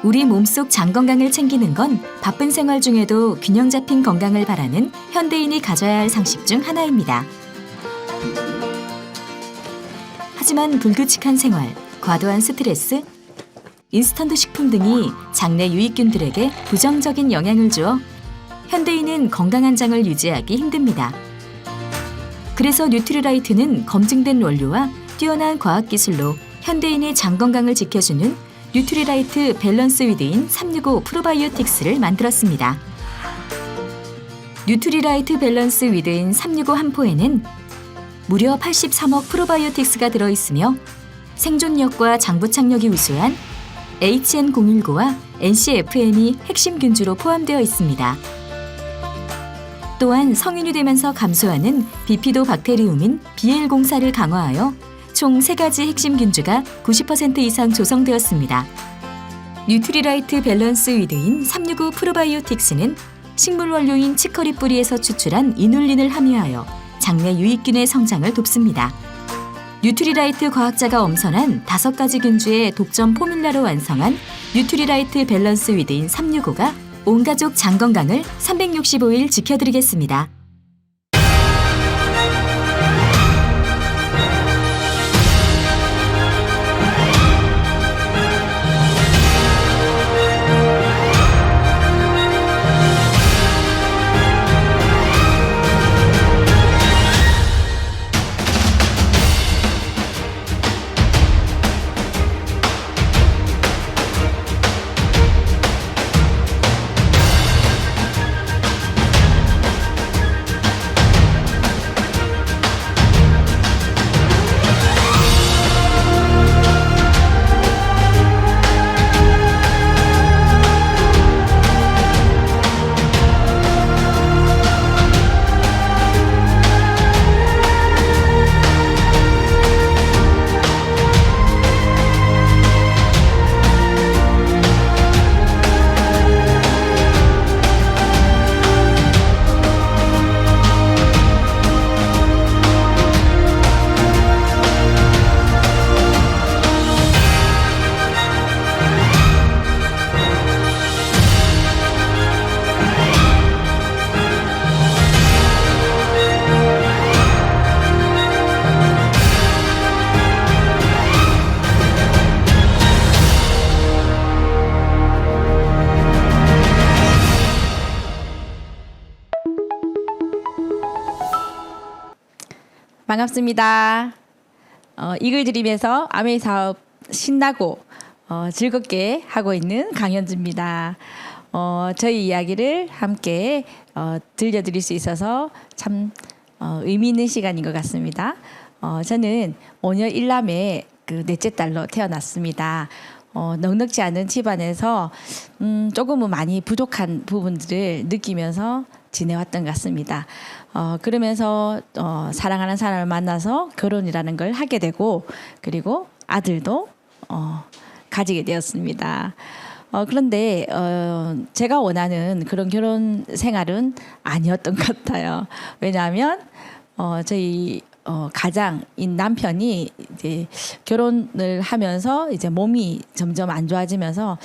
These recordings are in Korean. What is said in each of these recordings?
우리 몸속 장 건강을 챙기는 건 바쁜 생활 중에도 균형 잡힌 건강을 바라는 현대인이 가져야 할 상식 중 하나입니다. 하지만 불규칙한 생활, 과도한 스트레스, 인스턴트 식품 등이 장내 유익균들에게 부정적인 영향을 주어 현대인은 건강한 장을 유지하기 힘듭니다. 그래서 뉴트리라이트는 검증된 원료와 뛰어난 과학기술로 현대인의 장 건강을 지켜주는 뉴트리라이트 밸런스 위드인 365 프로바이오틱스를 만들었습니다. 뉴트리라이트 밸런스 위드인 365 한 포에는 무려 83억 프로바이오틱스가 들어있으며 생존력과 장부착력이 우수한 HN019와 NCFM이 핵심 균주로 포함되어 있습니다. 또한 성인이 되면서 감소하는 비피도 박테리움인 BL04를 강화하여 총 3가지 핵심 균주가 90% 이상 조성되었습니다. 뉴트리라이트 밸런스 위드인 365 프로바이오틱스는 식물 원료인 치커리 뿌리에서 추출한 이눌린을 함유하여 장내 유익균의 성장을 돕습니다. 뉴트리라이트 과학자가 엄선한 5가지 균주의 독점 포뮬라로 완성한 뉴트리라이트 밸런스 위드인 365가 온 가족 장 건강을 365일 지켜드리겠습니다. 반갑습니다. 이글 드림에서 아메이 사업 신나고 즐겁게 하고 있는 강현주입니다. 저희 이야기를 함께 들려드릴 수 있어서 참 의미 있는 시간인 것 같습니다. 저는 5녀 1남의 그 넷째 딸로 태어났습니다. 넉넉지 않은 집안에서 조금은 많이 부족한 부분들을 느끼면서 지내왔던 것 같습니다. 그러면서 사랑하는 사람을 만나서 결혼이라는 걸 하게 되고 그리고 아들도 가지게 되었습니다. 그런데 제가 원하는 그런 결혼 생활은 아니었던 것 같아요. 왜냐하면 저희 가장인 남편이 이제 결혼을 하면서 이제 몸이 점점 안 좋아지면서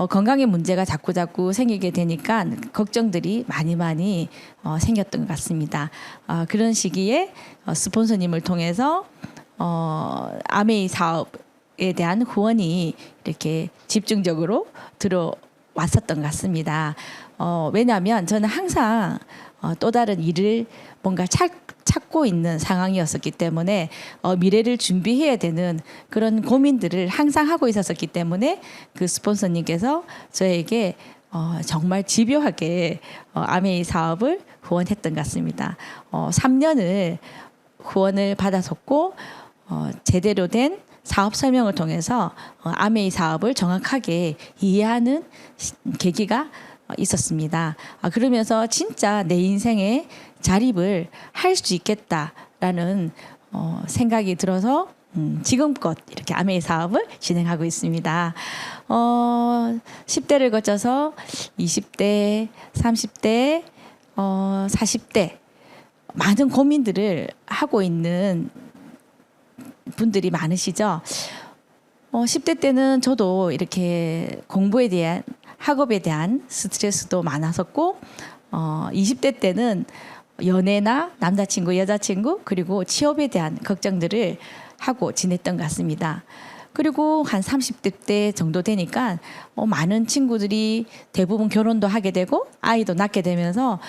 건강에 문제가 자꾸 생기게 되니까 걱정들이 많이 생겼던 것 같습니다. 그런 시기에 스폰서님을 통해서 아메이 사업에 대한 후원이 이렇게 집중적으로 들어왔었던 것 같습니다. 왜냐하면 저는 항상 또 다른 일을 뭔가 찾고 있는 상황이었었기 때문에 미래를 준비해야 되는 그런 고민들을 항상 하고 있었기 때문에 그 스폰서님께서 저에게 정말 집요하게 아메이 사업을 후원했던 것 같습니다. 3년을 후원을 받았었고 제대로 된 사업 설명을 통해서 아메이 사업을 정확하게 이해하는 계기가 있었습니다. 그러면서 진짜 내 인생에 자립을 할 수 있겠다라는 생각이 들어서 지금껏 이렇게 아메이 사업을 진행하고 있습니다. 10대를 거쳐서 20대, 30대, 40대 많은 고민들을 하고 있는 분들이 많으시죠. 10대 때는 저도 이렇게 공부에 대한 학업에 대한 스트레스도 많았었고 20대 때는 연애나 남자친구, 여자친구 그리고 취업에 대한 걱정들을 하고 지냈던 것 같습니다. 그리고 한 30대 때 정도 되니까 많은 친구들이 대부분 결혼도 하게 되고 아이도 낳게 되면서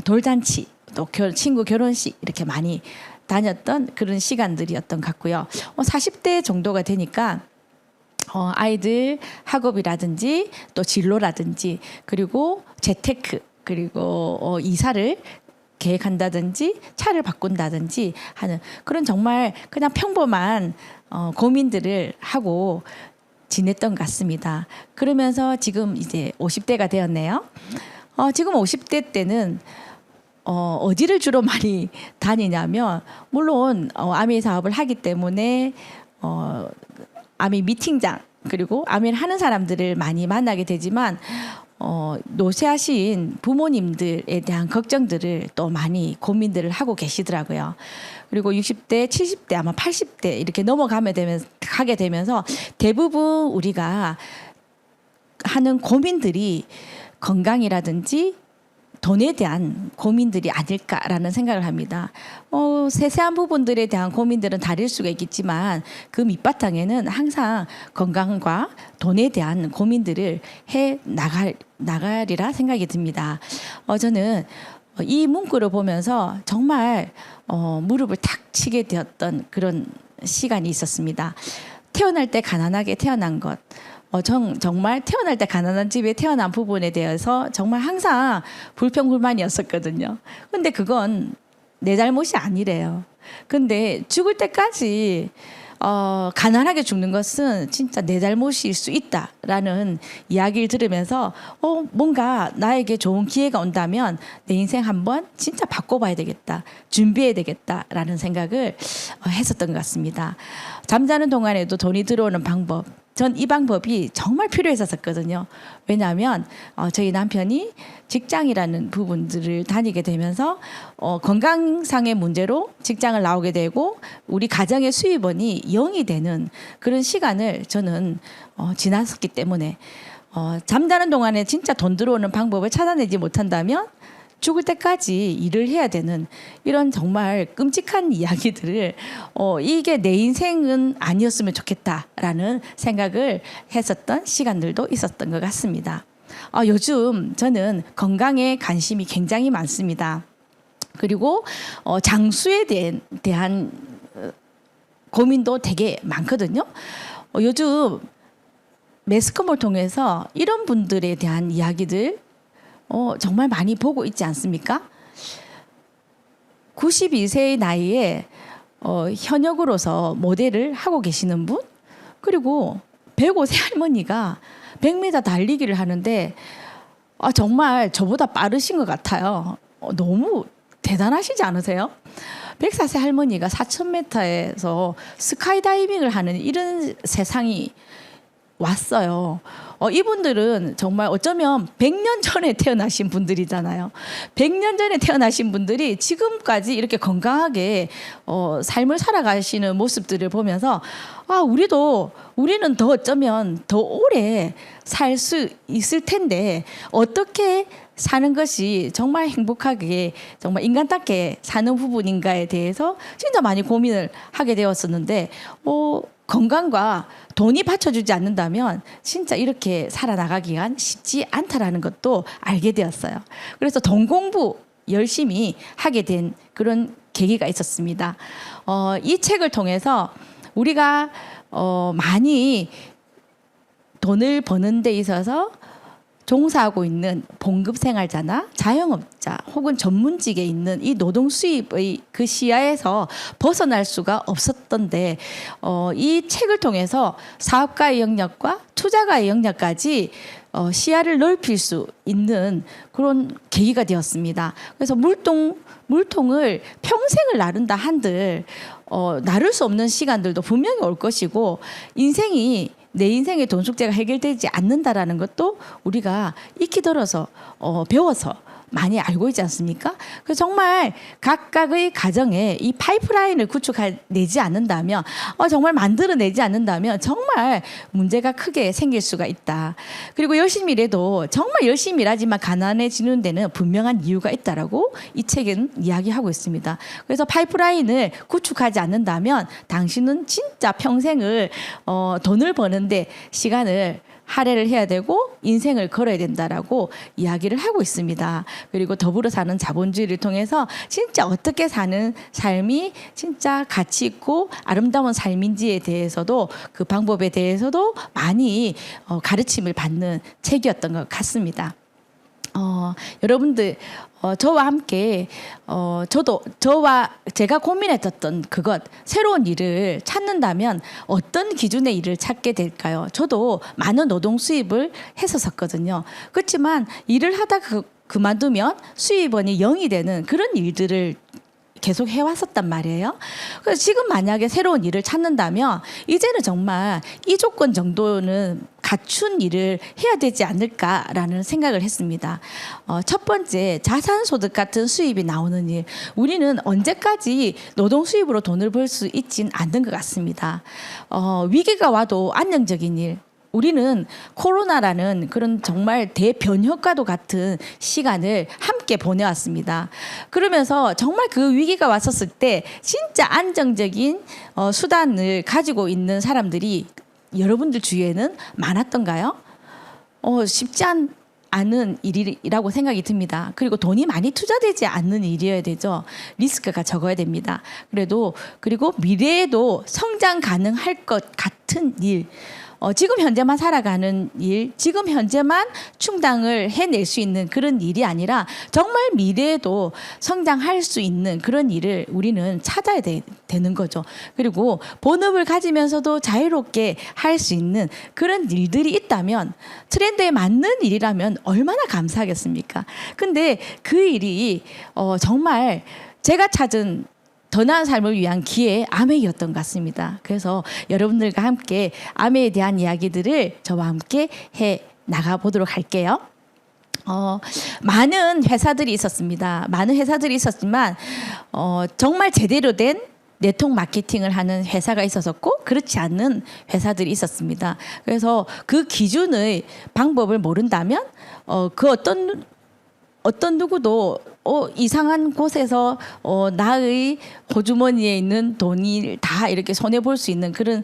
돌잔치 또 친구 결혼식 이렇게 많이 다녔던 그런 시간들이었던 것 같고요. 40대 정도가 되니까 아이들 학업이라든지 또 진로라든지 그리고 재테크 그리고 이사를 계획한다든지 차를 바꾼다든지 하는 그런 정말 그냥 평범한 고민들을 하고 지냈던 것 같습니다. 그러면서 지금 이제 50대가 되었네요. 지금 50대 때는 어디를 주로 많이 다니냐면 물론 아메이 사업을 하기 때문에 아메이 미팅장 그리고 아메이를 하는 사람들을 많이 만나게 되지만 노쇠하신 부모님들에 대한 걱정들을 또 많이 고민들을 하고 계시더라고요. 그리고 60대, 70대, 아마 80대 이렇게 가게 되면서 대부분 우리가 하는 고민들이 건강이라든지 돈에 대한 고민들이 아닐까라는 생각을 합니다. 세세한 부분들에 대한 고민들은 다를 수가 있겠지만 그 밑바탕에는 항상 건강과 돈에 대한 고민들을 해 나가리라 생각이 듭니다. 저는 이 문구를 보면서 정말 무릎을 탁 치게 되었던 그런 시간이 있었습니다. 태어날 때 가난하게 태어난 것. 정말 태어날 때 가난한 집에 태어난 부분에 대해서 정말 항상 불평불만이었었거든요. 근데 그건 내 잘못이 아니래요. 근데 죽을 때까지 가난하게 죽는 것은 진짜 내 잘못일 수 있다라는 이야기를 들으면서 뭔가 나에게 좋은 기회가 온다면 내 인생 한번 진짜 바꿔봐야 되겠다. 준비해야 되겠다라는 생각을 했었던 것 같습니다. 잠자는 동안에도 돈이 들어오는 방법. 전 이 방법이 정말 필요했었거든요. 왜냐하면 저희 남편이 직장이라는 부분들을 다니게 되면서 건강상의 문제로 직장을 나오게 되고 우리 가정의 수입원이 0이 되는 그런 시간을 저는 지났었기 때문에 잠자는 동안에 진짜 돈 들어오는 방법을 찾아내지 못한다면 죽을 때까지 일을 해야 되는 이런 정말 끔찍한 이야기들을 이게 내 인생은 아니었으면 좋겠다라는 생각을 했었던 시간들도 있었던 것 같습니다. 요즘 저는 건강에 관심이 굉장히 많습니다. 그리고 장수에 대한 고민도 되게 많거든요. 요즘 매스컴을 통해서 이런 분들에 대한 이야기들 정말 많이 보고 있지 않습니까? 92세의 나이에 현역으로서 모델을 하고 계시는 분, 그리고 105세 할머니가 100m 달리기를 하는데 정말 저보다 빠르신 것 같아요. 너무 대단하시지 않으세요? 104세 할머니가 4,000m에서 스카이다이빙을 하는 이런 세상이 왔어요. 이분들은 정말 어쩌면 100년 전에 태어나신 분들이잖아요. 100년 전에 태어나신 분들이 지금까지 이렇게 건강하게 삶을 살아가시는 모습들을 보면서 우리는 더 어쩌면 더 오래 살 수 있을 텐데 어떻게 사는 것이 정말 행복하게 정말 인간답게 사는 부분인가에 대해서 진짜 많이 고민을 하게 되었었는데 건강과 돈이 받쳐주지 않는다면 진짜 이렇게 살아나가기가 쉽지 않다라는 것도 알게 되었어요. 그래서 돈 공부 열심히 하게 된 그런 계기가 있었습니다. 이 책을 통해서 우리가 많이 돈을 버는 데 있어서 종사하고 있는 봉급 생활자나 자영업자 혹은 전문직에 있는 이 노동 수입의 그 시야에서 벗어날 수가 없었던데 이 책을 통해서 사업가의 영역과 투자가의 영역까지 시야를 넓힐 수 있는 그런 계기가 되었습니다. 그래서 물통을 평생을 나른다 한들 나를 수 없는 시간들도 분명히 올 것이고 내 인생의 돈 숙제가 해결되지 않는다라는 것도 우리가 익히 들어서 배워서 많이 알고 있지 않습니까? 그래서 정말 각각의 가정에 이 파이프라인을 구축해내지 않는다면, 정말 만들어내지 않는다면 정말 문제가 크게 생길 수가 있다. 그리고 열심히 일해도 정말 열심히 일하지만 가난해지는 데는 분명한 이유가 있다라고 이 책은 이야기하고 있습니다. 그래서 파이프라인을 구축하지 않는다면 당신은 진짜 평생을 돈을 버는데 시간을 할애를 해야 되고 인생을 걸어야 된다라고 이야기를 하고 있습니다. 그리고 더불어 사는 자본주의를 통해서 진짜 어떻게 사는 삶이 진짜 가치 있고 아름다운 삶인지에 대해서도 그 방법에 대해서도 많이 가르침을 받는 책이었던 것 같습니다. 여러분들 저와 함께 저와 제가 고민했었던 그것 새로운 일을 찾는다면 어떤 기준의 일을 찾게 될까요? 저도 많은 노동 수입을 했었거든요. 그렇지만 일을 하다 그만두면 수입원이 0이 되는 그런 일들을 계속 해왔었단 말이에요. 그래서 지금 만약에 새로운 일을 찾는다면 이제는 정말 이 조건 정도는 갖춘 일을 해야 되지 않을까라는 생각을 했습니다. 첫 번째, 자산소득 같은 수입이 나오는 일. 우리는 언제까지 노동 수입으로 돈을 벌 수 있진 않는 것 같습니다. 위기가 와도 안정적인 일. 우리는 코로나라는 그런 정말 대변혁과도 같은 시간을 함께 보내왔습니다. 그러면서 정말 그 위기가 왔었을 때 진짜 안정적인 수단을 가지고 있는 사람들이 여러분들 주위에는 많았던가요? 쉽지 않은 일이라고 생각이 듭니다. 그리고 돈이 많이 투자되지 않는 일이어야 되죠. 리스크가 적어야 됩니다. 그리고 미래에도 성장 가능할 것 같은 일. 지금 현재만 살아가는 일, 지금 현재만 충당을 해낼 수 있는 그런 일이 아니라 정말 미래에도 성장할 수 있는 그런 일을 우리는 찾아야 되는 거죠. 그리고 본업을 가지면서도 자유롭게 할 수 있는 그런 일들이 있다면 트렌드에 맞는 일이라면 얼마나 감사하겠습니까? 근데 그 일이 정말 제가 찾은 더 나은 삶을 위한 기회의 아메이였던 것 같습니다. 그래서 여러분들과 함께 아메에 대한 이야기들을 저와 함께 해 나가보도록 할게요. 많은 회사들이 있었습니다. 많은 회사들이 있었지만 정말 제대로 된 네트워크 마케팅을 하는 회사가 있었고 그렇지 않은 회사들이 있었습니다. 그래서 그 기준의 방법을 모른다면 그 어떤 누구도 이상한 곳에서 나의 호주머니에 있는 돈이 다 이렇게 손해 볼 수 있는 그런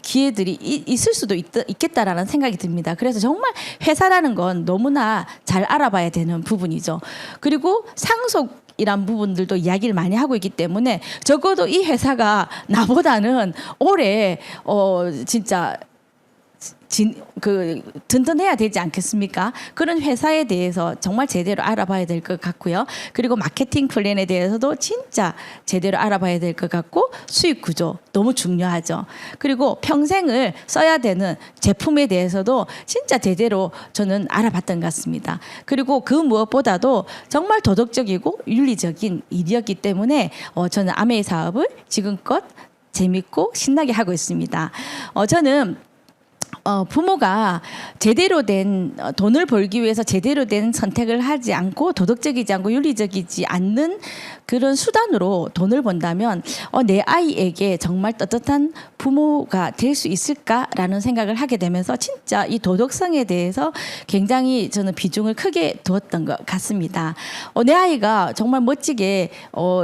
기회들이 있을 수도 있겠다라는 생각이 듭니다. 그래서 정말 회사라는 건 너무나 잘 알아봐야 되는 부분이죠. 그리고 상속이란 부분들도 이야기를 많이 하고 있기 때문에 적어도 이 회사가 나보다는 오래 진짜 든든해야 되지 않겠습니까? 그런 회사에 대해서 정말 제대로 알아봐야 될 것 같고요. 그리고 마케팅 플랜에 대해서도 진짜 제대로 알아봐야 될 것 같고 수익 구조 너무 중요하죠. 그리고 평생을 써야 되는 제품에 대해서도 진짜 제대로 저는 알아봤던 것 같습니다. 그리고 그 무엇보다도 정말 도덕적이고 윤리적인 일이었기 때문에 저는 아메이 사업을 지금껏 재밌고 신나게 하고 있습니다. 저는 부모가 제대로 된 돈을 벌기 위해서 제대로 된 선택을 하지 않고 도덕적이지 않고 윤리적이지 않는 그런 수단으로 돈을 번다면 내 아이에게 정말 떳떳한 부모가 될 수 있을까라는 생각을 하게 되면서 진짜 이 도덕성에 대해서 굉장히 저는 비중을 크게 두었던 것 같습니다. 내 아이가 정말 멋지게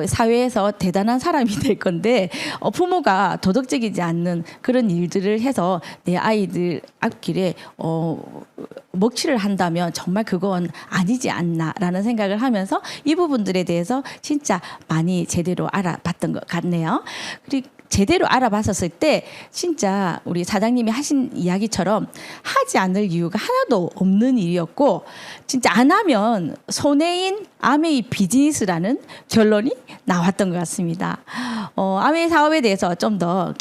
사회에서 대단한 사람이 될 건데 부모가 도덕적이지 않는 그런 일들을 해서 내 아이들 앞길에 먹칠을 한다면 정말 그건 아니지 않나라는 생각을 하면서 이 부분들에 대해서 진짜 많이 제대로 알아봤던 것 같네요. 그리고 제대로 알아봤었을 때 진짜 우리 사장님이 하신 이야기처럼 하지 않을 이유가 하나도 없는 일이었고 진짜 안 하면 손해인 아메이 비즈니스라는 결론이 나왔던 것 같습니다. 아메이 사업에 대해서 좀 더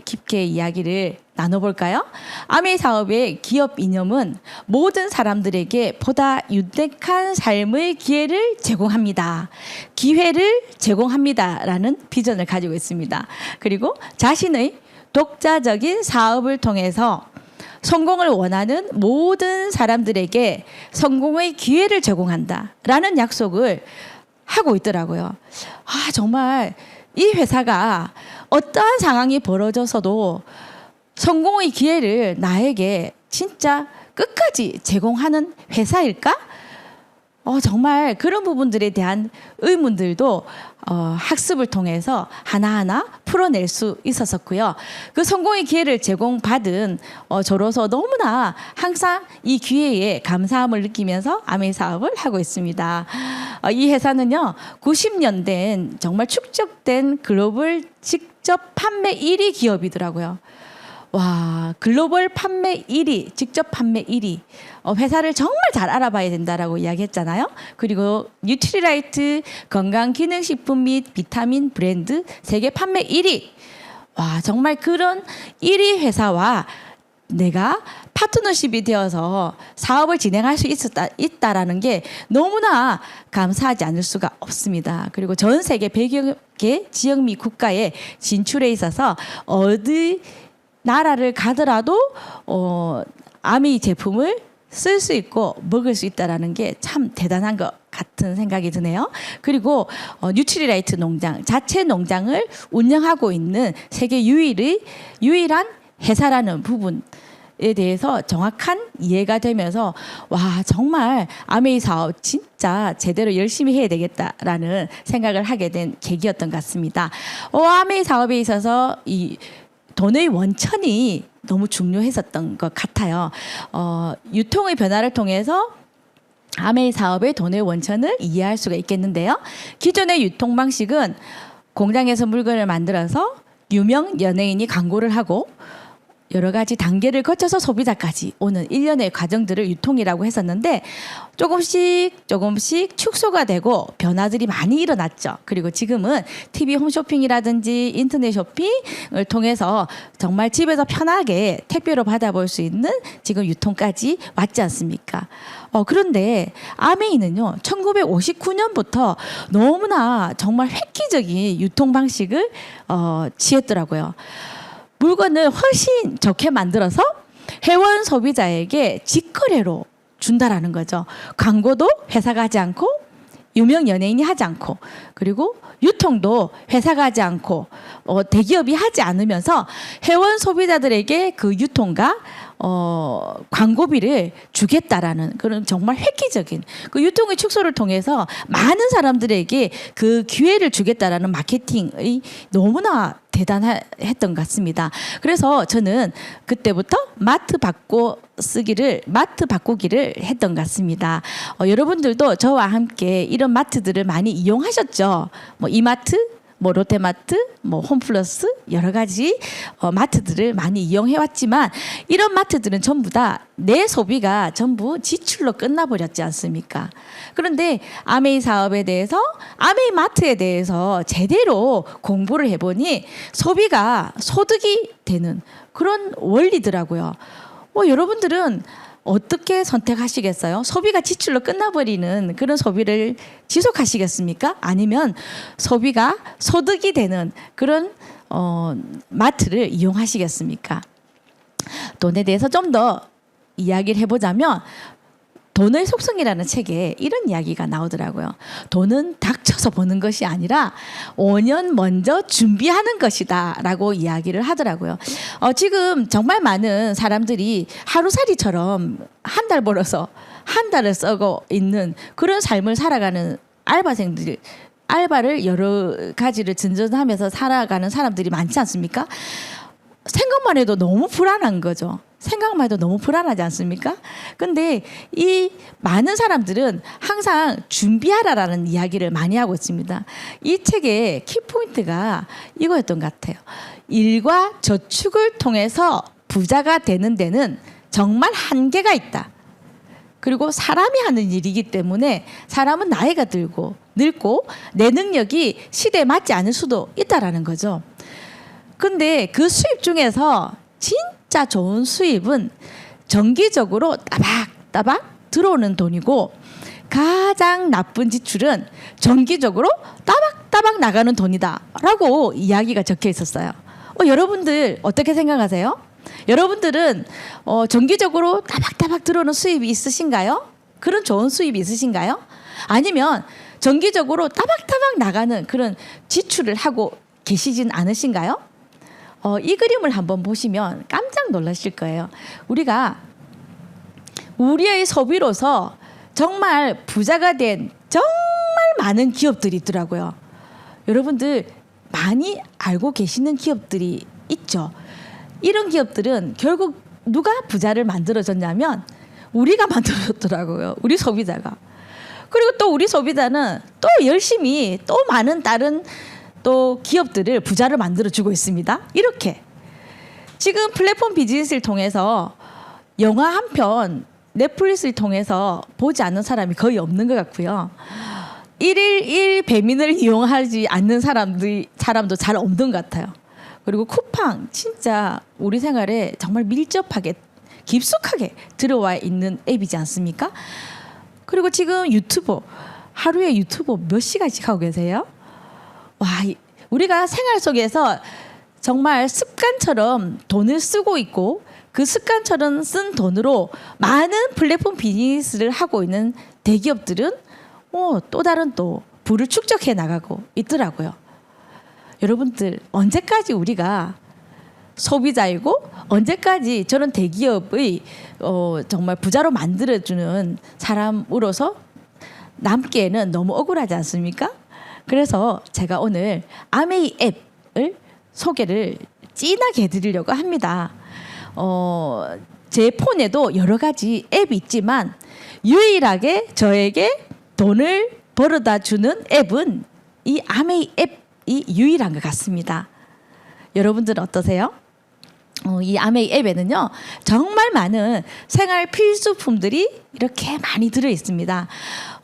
깊게 이야기를 나눠볼까요? 아메이 사업의 기업 이념은 모든 사람들에게 보다 윤택한 삶의 기회를 제공합니다. 기회를 제공합니다라는 비전을 가지고 있습니다. 그리고 자신의 독자적인 사업을 통해서 성공을 원하는 모든 사람들에게 성공의 기회를 제공한다라는 약속을 하고 있더라고요. 아, 정말 이 회사가 어떠한 상황이 벌어져서도 성공의 기회를 나에게 진짜 끝까지 제공하는 회사일까? 정말 그런 부분들에 대한 의문들도 학습을 통해서 하나하나 풀어낼 수 있었었고요. 그 성공의 기회를 제공받은 저로서 너무나 항상 이 기회에 감사함을 느끼면서 아메이 사업을 하고 있습니다. 이 회사는요, 90년 된 정말 축적된 글로벌 직접 판매 1위 기업이더라고요. 와, 글로벌 판매 1위, 직접 판매 1위. 회사를 정말 잘 알아봐야 된다라고 이야기했잖아요. 그리고 뉴트리라이트 건강기능식품 및 비타민 브랜드 세계 판매 1위. 와, 정말 그런 1위 회사와 내가 파트너십이 되어서 사업을 진행할 수 있다라는 게 너무나 감사하지 않을 수가 없습니다. 그리고 전 세계 100여 개 지역 및 국가에 진출해 있어서 어디 나라를 가더라도 아메이 제품을 쓸 수 있고 먹을 수 있다라는 게 참 대단한 것 같은 생각이 드네요. 그리고 뉴트리라이트 농장 자체 농장을 운영하고 있는 세계 유일한 회사라는 부분에 대해서 정확한 이해가 되면서 와, 정말 아메이 사업 진짜 제대로 열심히 해야 되겠다라는 생각을 하게 된 계기였던 것 같습니다. 아메이 사업에 있어서 이 돈의 원천이 너무 중요했었던 것 같아요. 유통의 변화를 통해서 아메이 사업의 돈의 원천을 이해할 수가 있겠는데요. 기존의 유통 방식은 공장에서 물건을 만들어서 유명 연예인이 광고를 하고 여러 가지 단계를 거쳐서 소비자까지 오는 일련의 과정들을 유통이라고 했었는데 조금씩 축소가 되고 변화들이 많이 일어났죠. 그리고 지금은 TV 홈쇼핑이라든지 인터넷 쇼핑을 통해서 정말 집에서 편하게 택배로 받아볼 수 있는 지금 유통까지 왔지 않습니까? 그런데 아메이는요, 1959년부터 너무나 정말 획기적인 유통 방식을 취했더라고요. 물건을 훨씬 좋게 만들어서 회원 소비자에게 직거래로 준다라는 거죠. 광고도 회사가 하지 않고 유명 연예인이 하지 않고 그리고 유통도 회사가 하지 않고 대기업이 하지 않으면서 회원 소비자들에게 그 유통과 광고비를 주겠다라는 그런 정말 획기적인 그 유통의 축소를 통해서 많은 사람들에게 그 기회를 주겠다라는 마케팅의 너무나 대단했던 것 같습니다. 그래서 저는 그때부터 마트 바꾸기를 했던 것 같습니다. 여러분들도 저와 함께 이런 마트들을 많이 이용하셨죠. 뭐 이마트, 뭐 롯데마트, 뭐 홈플러스 여러 가지 마트들을 많이 이용해 왔지만 이런 마트들은 전부 다 내 소비가 전부 지출로 끝나버렸지 않습니까? 그런데 아메이 사업에 대해서 아메이 마트에 대해서 제대로 공부를 해보니 소비가 소득이 되는 그런 원리더라고요. 여러분들은 어떻게 선택하시겠어요? 소비가 지출로 끝나버리는 그런 소비를 지속하시겠습니까? 아니면 소비가 소득이 되는 그런 마트를 이용하시겠습니까? 돈에 대해서 좀 더 이야기를 해보자면 돈의 속성이라는 책에 이런 이야기가 나오더라고요. 돈은 닥쳐서 버는 것이 아니라 5년 먼저 준비하는 것이다 라고 이야기를 하더라고요. 지금 정말 많은 사람들이 하루살이처럼 한 달 벌어서 한 달을 쓰고 있는 그런 삶을 살아가는 알바생들, 알바를 여러 가지를 전전하면서 살아가는 사람들이 많지 않습니까? 생각만 해도 너무 불안한 거죠. 생각만 해도 너무 불안하지 않습니까? 근데 이 많은 사람들은 항상 준비하라라는 이야기를 많이 하고 있습니다. 이 책의 키포인트가 이거였던 것 같아요. 일과 저축을 통해서 부자가 되는 데는 정말 한계가 있다. 그리고 사람이 하는 일이기 때문에 사람은 나이가 들고 늙고 내 능력이 시대에 맞지 않을 수도 있다라는 거죠. 근데 그 수입 중에서 진짜 좋은 수입은 정기적으로 따박따박 들어오는 돈이고 가장 나쁜 지출은 정기적으로 따박따박 나가는 돈이다 라고 이야기가 적혀 있었어요. 여러분들 어떻게 생각하세요? 여러분들은 정기적으로 따박따박 들어오는 수입이 있으신가요? 그런 좋은 수입이 있으신가요? 아니면 정기적으로 따박따박 나가는 그런 지출을 하고 계시진 않으신가요? 이 그림을 한번 보시면 깜짝 놀라실 거예요. 우리가 우리의 소비로서 정말 부자가 된 정말 많은 기업들이 있더라고요. 여러분들 많이 알고 계시는 기업들이 있죠. 이런 기업들은 결국 누가 부자를 만들어줬냐면 우리가 만들어줬더라고요. 우리 소비자가. 그리고 또 우리 소비자는 또 열심히 또 많은 다른 또 기업들을 부자를 만들어주고 있습니다. 이렇게 지금 플랫폼 비즈니스를 통해서 영화 한 편 넷플릭스를 통해서 보지 않는 사람이 거의 없는 것 같고요. 1일 1 배민을 이용하지 않는 사람도 잘 없는 것 같아요. 그리고 쿠팡 진짜 우리 생활에 정말 밀접하게 깊숙하게 들어와 있는 앱이지 않습니까? 그리고 지금 유튜브 하루에 유튜브 몇 시간씩 하고 계세요? 와, 우리가 생활 속에서 정말 습관처럼 돈을 쓰고 있고 그 습관처럼 쓴 돈으로 많은 플랫폼 비즈니스를 하고 있는 대기업들은 또 다른 또 부를 축적해 나가고 있더라고요. 여러분들 언제까지 우리가 소비자이고 언제까지 저런 대기업의 정말 부자로 만들어주는 사람으로서 남기에는 너무 억울하지 않습니까? 그래서 제가 오늘 아메이 앱을 소개를 진하게 해드리려고 합니다. 제 폰에도 여러 가지 앱이 있지만 유일하게 저에게 돈을 벌어다 주는 앱은 이 아메이 앱이 유일한 것 같습니다. 여러분들은 어떠세요? 이 아메이 앱에는요 정말 많은 생활 필수품들이 이렇게 많이 들어 있습니다.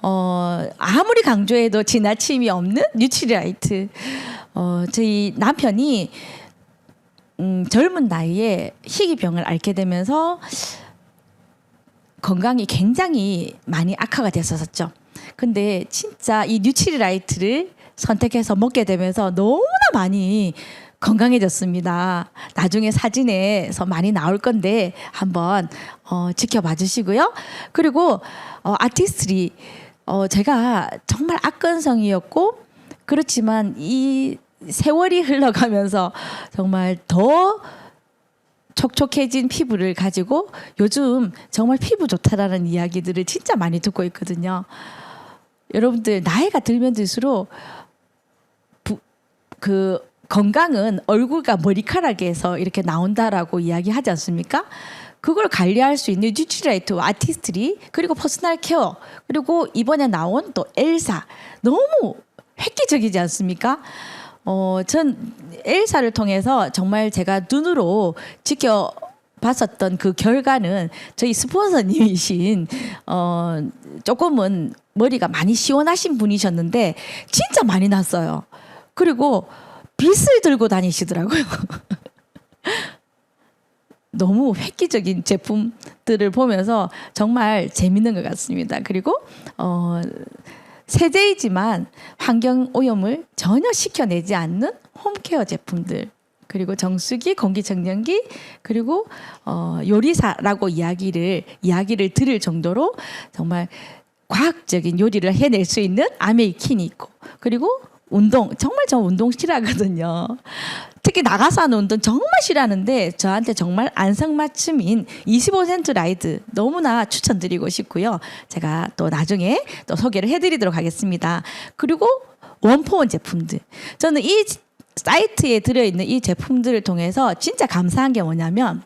아무리 강조해도 지나침이 없는 뉴트리라이트. 저희 남편이 젊은 나이에 희귀병을 앓게 되면서 건강이 굉장히 많이 악화가 됐었죠. 근데 진짜 이 뉴트리라이트를 선택해서 먹게 되면서 너무나 많이 건강해졌습니다. 나중에 사진에서 많이 나올 건데 한번 지켜봐 주시고요. 그리고 아티스트리 제가 정말 악건성이었고 그렇지만 이 세월이 흘러가면서 정말 더 촉촉해진 피부를 가지고 요즘 정말 피부 좋다라는 이야기들을 진짜 많이 듣고 있거든요. 여러분들 나이가 들면 들수록 그 건강은 얼굴과 머리카락에서 이렇게 나온다라고 이야기하지 않습니까? 그걸 관리할 수 있는 뉴트리라이트와 아티스트리 그리고 퍼스널 케어 그리고 이번에 나온 또 엘사 너무 획기적이지 않습니까? 전 엘사를 통해서 정말 제가 눈으로 지켜봤었던 그 결과는 저희 스폰서님이신 조금은 머리가 많이 시원하신 분이셨는데 진짜 많이 났어요. 그리고 빗을 들고 다니시더라고요. 너무 획기적인 제품들을 보면서 정말 재밌는 것 같습니다. 그리고 세제이지만 환경 오염을 전혀 시켜내지 않는 홈케어 제품들 그리고 정수기, 공기청정기 그리고 요리사라고 이야기를 들을 정도로 정말 과학적인 요리를 해낼 수 있는 아메이킨이 있고 그리고 운동 정말 저 운동 싫어하거든요. 특히 나가서 하는 운동 정말 싫어하는데 저한테 정말 안성맞춤인 25센트 라이드 너무나 추천드리고 싶고요. 제가 또 나중에 또 소개를 해드리도록 하겠습니다. 그리고 원포원 제품들 저는 이 사이트에 들어있는 이 제품들을 통해서 진짜 감사한 게 뭐냐면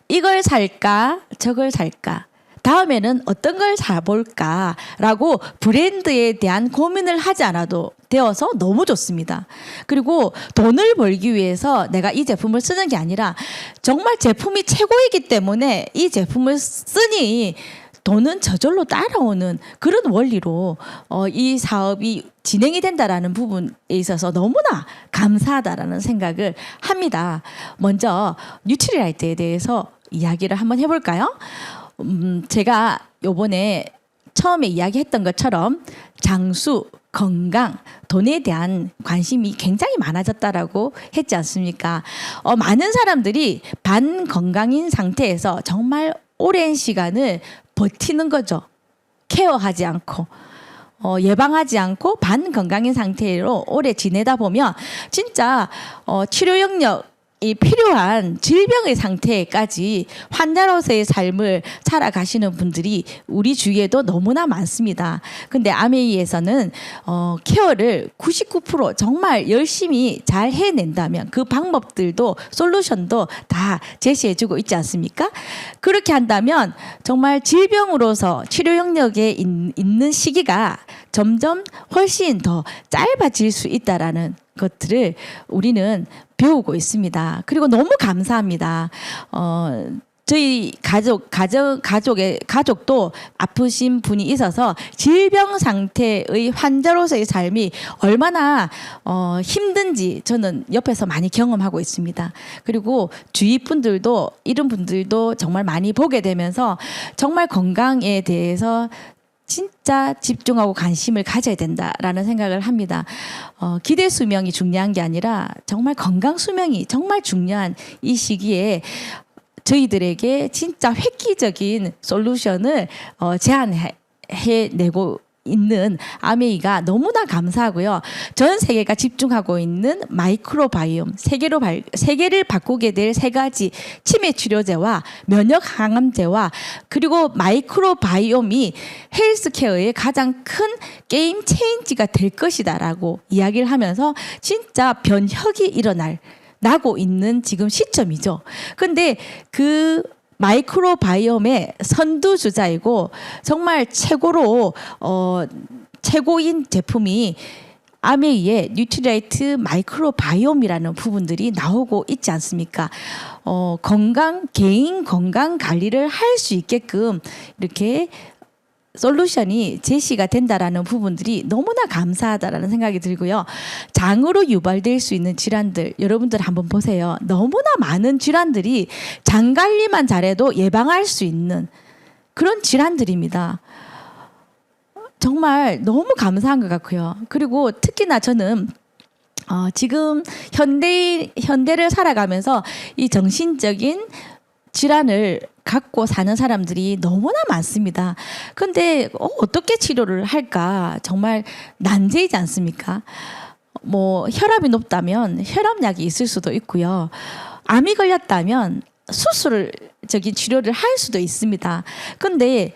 이걸 살까 저걸 살까 다음에는 어떤 걸 사볼까라고 브랜드에 대한 고민을 하지 않아도 되어서 너무 좋습니다. 그리고 돈을 벌기 위해서 내가 이 제품을 쓰는 게 아니라 정말 제품이 최고이기 때문에 이 제품을 쓰니 돈은 저절로 따라오는 그런 원리로 이 사업이 진행이 된다라는 부분에 있어서 너무나 감사하다라는 생각을 합니다. 먼저 뉴트리라이트에 대해서 이야기를 한번 해볼까요? 제가 요번에 처음에 이야기했던 것처럼 장수, 건강, 돈에 대한 관심이 굉장히 많아졌다라고 했지 않습니까? 많은 사람들이 반건강인 상태에서 정말 오랜 시간을 버티는 거죠. 케어하지 않고. 예방하지 않고 반건강인 상태로 오래 지내다 보면 진짜 치료 영역이 필요한 질병의 상태까지 환자로서의 삶을 살아가시는 분들이 우리 주위에도 너무나 많습니다. 근데 아메이에서는 케어를 99% 정말 열심히 잘 해낸다면 그 방법들도 솔루션도 다 제시해주고 있지 않습니까? 그렇게 한다면 정말 질병으로서 치료 영역에 있는 시기가 점점 훨씬 더 짧아질 수 있다라는 것들을 우리는 배우고 있습니다. 그리고 너무 감사합니다. 저희 가족도 아프신 분이 있어서 질병 상태의 환자로서의 삶이 얼마나 힘든지 저는 옆에서 많이 경험하고 있습니다. 그리고 주위 분들도 이런 분들도 정말 많이 보게 되면서 정말 건강에 대해서 진짜 집중하고 관심을 가져야 된다라는 생각을 합니다. 기대 수명이 중요한 게 아니라 정말 건강 수명이 정말 중요한 이 시기에 저희들에게 진짜 획기적인 솔루션을 제안해내고 있는 아메이가 너무나 감사하고요. 전 세계가 집중하고 있는 마이크로바이옴, 세계를 바꾸게 될 3가지 치매 치료제와 면역 항암제와 그리고 마이크로바이옴이 헬스케어의 가장 큰 게임 체인지가 될 것이다라고 이야기를 하면서 진짜 변혁이 나고 있는 지금 시점이죠. 근데 그 마이크로바이옴의 선두주자이고 정말 최고인 제품이 아메이의 뉴트리라이트 마이크로바이옴이라는 부분들이 나오고 있지 않습니까? 개인 건강 관리를 할 수 있게끔 이렇게 솔루션이 제시가 된다라는 부분들이 너무나 감사하다라는 생각이 들고요. 장으로 유발될 수 있는 질환들 여러분들 한번 보세요. 너무나 많은 질환들이 장 관리만 잘해도 예방할 수 있는 그런 질환들입니다. 정말 너무 감사한 것 같고요. 그리고 특히나 저는 지금 현대를 살아가면서 이 정신적인 질환을 갖고 사는 사람들이 너무나 많습니다. 근데 어떻게 치료를 할까 정말 난제이지 않습니까? 혈압이 높다면 혈압약이 있을 수도 있고요. 암이 걸렸다면 수술적인 치료를 할 수도 있습니다. 근데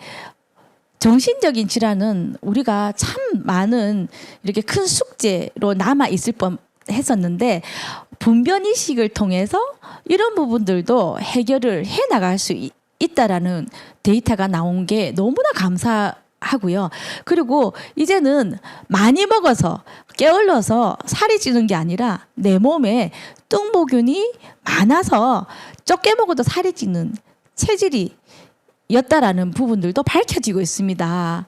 정신적인 질환은 우리가 참 많은 이렇게 큰 숙제로 남아 있을 뻔했었는데 분별 이식을 통해서 이런 부분들도 해결을 해 나갈 수 있다라는 데이터가 나온 게 너무나 감사하고요. 그리고 이제는 많이 먹어서 게을러서 살이 찌는 게 아니라 내 몸에 뚱보균이 많아서 적게 먹어도 살이 찌는 체질이 였다라는 부분들도 밝혀지고 있습니다.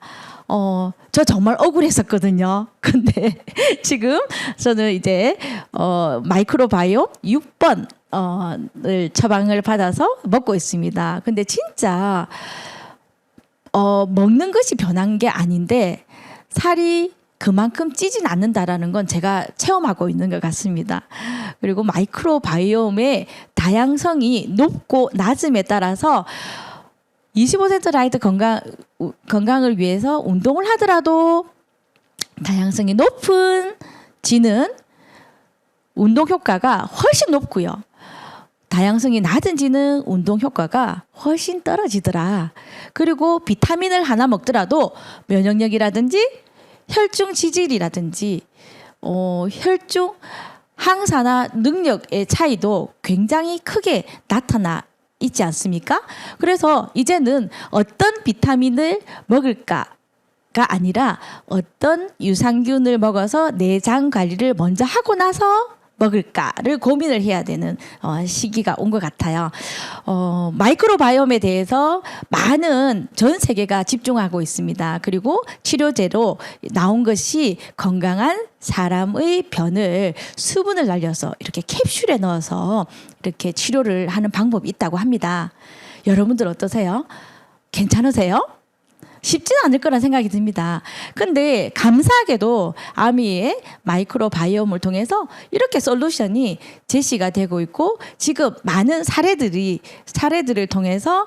저 정말 억울했었거든요. 근데 지금 저는 이제 마이크로바이옴 6번을 처방을 받아서 먹고 있습니다. 근데 진짜 먹는 것이 변한 게 아닌데 살이 그만큼 찌진 않는다라는 건 제가 체험하고 있는 것 같습니다. 그리고 마이크로바이옴의 다양성이 높고 낮음에 따라서 25% 라이트 건강을 위해서 운동을 하더라도 다양성이 높은 지는 운동 효과가 훨씬 높고요. 다양성이 낮은 지는 운동 효과가 훨씬 떨어지더라. 그리고 비타민을 하나 먹더라도 면역력이라든지 혈중 지질이라든지 혈중 항산화 능력의 차이도 굉장히 크게 나타나 있지 않습니까? 그래서 이제는 어떤 비타민을 먹을까가 아니라 어떤 유산균을 먹어서 내장 관리를 먼저 하고 나서 먹을까를 고민을 해야 되는 시기가 온 것 같아요. 마이크로바이옴에 대해서 많은 전 세계가 집중하고 있습니다. 그리고 치료제로 나온 것이 건강한 사람의 변을 수분을 날려서 이렇게 캡슐에 넣어서 이렇게 치료를 하는 방법이 있다고 합니다. 여러분들 어떠세요? 괜찮으세요? 쉽지는 않을 거란 생각이 듭니다. 근데 감사하게도 아미의 마이크로바이옴을 통해서 이렇게 솔루션이 제시가 되고 있고 지금 많은 사례들을 통해서